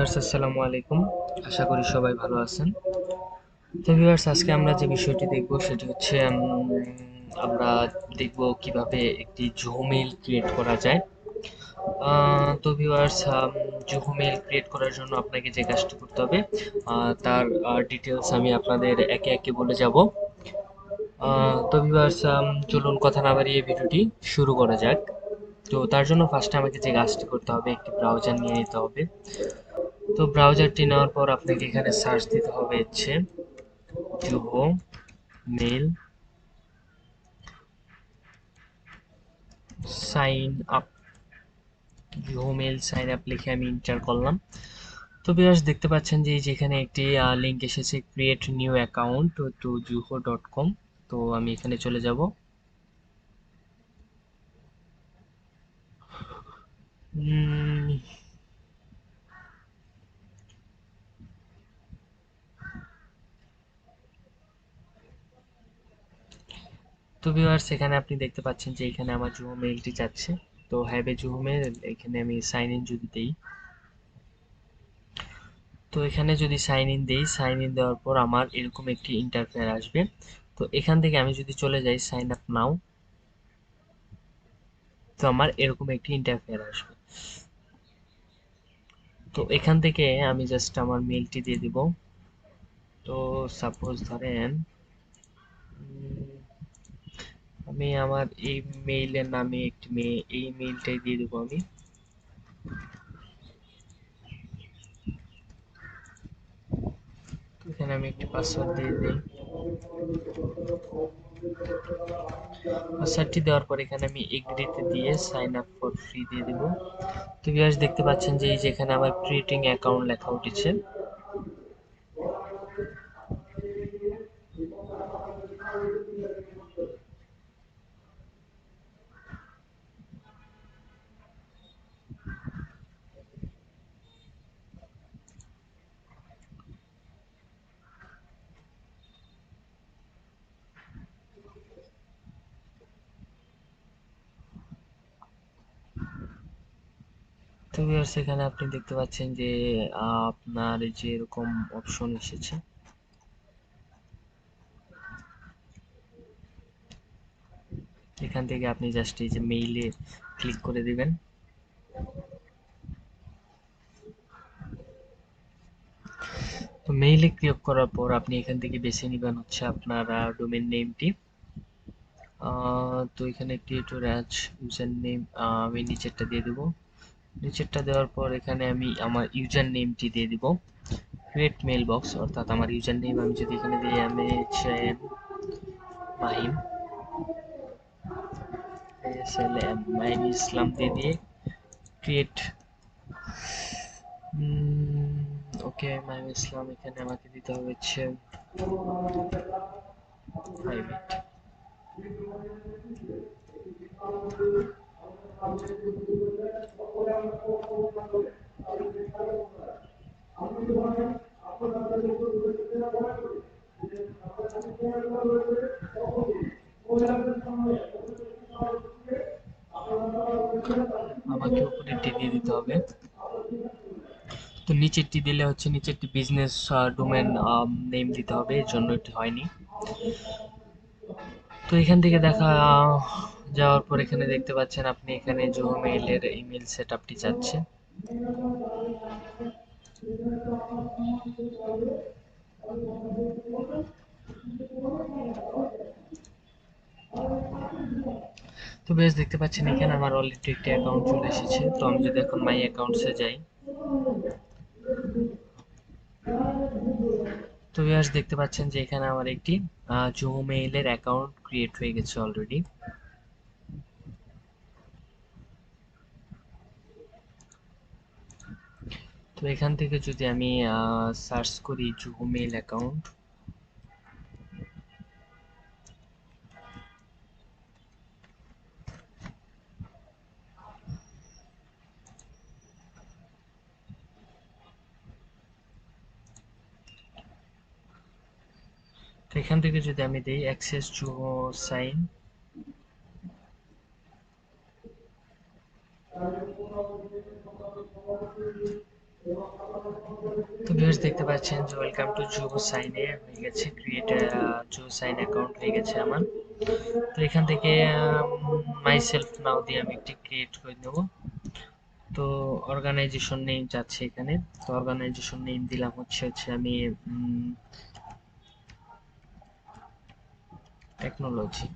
Viewers আসসালামু আলাইকুম। আশা করি সবাই ভালো আছেন। তো ভিউয়ার্স আজকে আমরা যে বিষয়টি দেখব সেটি হচ্ছে আমরা দেখব কিভাবে একটি জোহো মেইল ক্রিয়েট করা যায়। তো ভিউয়ার্স জোহো মেইল ক্রিয়েট করার জন্য আপনাকে যে কাজটি করতে হবে তার ডিটেলস আমি আপনাদের একে একে বলে যাব। তো ভিউয়ার্স চলুন কথা না বাড়িয়ে ভিডিওটি শুরু করা যাক। তো তার জন্য ফার্স্টে আমাকে যে কাজটি করতে হবে একটি ব্রাউজার নিয়ে নিতে হবে। তো ব্রাউজারটি নেওয়ার পর আপনাকে এখানে সার্চ দিতে হবে হচ্ছে Zoho mail sign up. Zoho mail sign up লিখে আমি এন্টার করলাম। তো ভিউয়ার্স দেখতে পাচ্ছেন যে যেখানে একটি লিংক এসেছে create new account two zoho.com। তো আমি এখানে চলে যাব। তো ভিউয়ার্স এখানে আপনি দেখতে পাচ্ছেন যে এখানে আমার জোহো মেইলটি যাচ্ছে। তো হ্যাভ এ জোহো মেইল, এখানে আমি সাইন ইন যদি দেই, তো এখানে যদি সাইন ইন দেই, সাইন ইন দেওয়ার পর আমার এরকম একটি ইন্টারফেয়ার আসবে। তো এখান থেকে আমি যদি চলে যাই সাইন আপ নাও, তো আমার এরকম একটি ইন্টারফেয়ার আসবে। তো এখান থেকে আমি জাস্ট আমার মেইলটি দিয়ে দিব। তো সাপোজ ধরেন আমি আমার এই মেইলের নামে একটি এই মেইলটাই দিয়ে দেবো আমি। তো এখানে আমি একটি পাসওয়ার্ড দিয়ে দিই। পাসওয়ার্ডটি দেওয়ার পর এখানে আমি এগ্রিতে দিয়ে সাইন আপ ফর ফ্রি দিয়ে দেব। তো ভিউয়ার্স দেখতে পাচ্ছেন যে এই যে এখানে আমার ক্রিয়েটিং অ্যাকাউন্ট লেখা উঠেছে। তো ভিউয়ার্স এখানে আপনি দেখতে পাচ্ছেন যে আপনার যে এরকম অপশন এসেছে। এখান থেকে আপনি জাস্ট এই যে মেইলে ক্লিক করে দিবেন। তো মেইলে ক্লিক করার পর আপনি এখান থেকে বেছে নিবেন হচ্ছে আপনার ডোমেইন নেমটি। তো এখানে ক্রিয়েটর অ্যাজ ইউজার নেম আমি নিচেরটা দিয়ে দেব। নিচেরটা দেওয়ার পর এখানে আমি আমার ইউজার নেমটি দিয়ে দিব। ক্রিয়েট মেইল বক্স, অর্থাৎ আমার ইউজার নেম আমি যদি এখানে দিই আমি হচ্ছে মাহিম এসএলএম মাহিম ইসলাম দিয়ে ক্রিয়েট ওকে মাহিম ইসলাম এখানে আমাকে দিতে হবে হচ্ছে প্রাইভেট। আমাকে উপরেরটি দিয়ে দিতে হবে। তো নিচেরটি দিলে হচ্ছে নিচেরটি বিজনেস ডোমেন নেম দিতে হবে, এর জন্য এটি হয়নি। তো এখান থেকে দেখা যাওয়ার পর এখানে দেখতে পাচ্ছেন আপনি এখানে জোহো মেইলের ইমেল সেটআপটি চাচ্ছে। তো বেশ দেখতে পাচ্ছেন এখানে আমার অলরেডি একটি অ্যাকাউন্ট চলে এসেছে। তো আমি যদি এখন মাই অ্যাকাউন্টসে যাই, তো ভিউয়ার্স দেখতে পাচ্ছেন যে এখানে আমার একটি জোহো মেইলের অ্যাকাউন্ট ক্রিয়েট হয়ে গেছে অলরেডি। তো এখান থেকে যদি আমি সার্চ করি জোহো মেইল অ্যাকাউন্ট, তো এখান থেকে যদি আমি দেই অ্যাক্সেস জোহো সাইন, তো ভিউয়ার্স দেখতে পাচ্ছেন যে ওয়েলকাম টু জোহো সাইন এ হয়ে গেছে, ক্রিয়েট জোহো সাইন অ্যাকাউন্ট হয়ে গেছে আমার। তো এখান থেকে মাই সেলফ নাও দিয়ে আমি একটি ক্রিয়েট করে নেব। তো অর্গানাইজেশন নেম যাচ্ছে এখানে। তো অর্গানাইজেশন নেম দিলাম হচ্ছে আমি টেকনোলজি।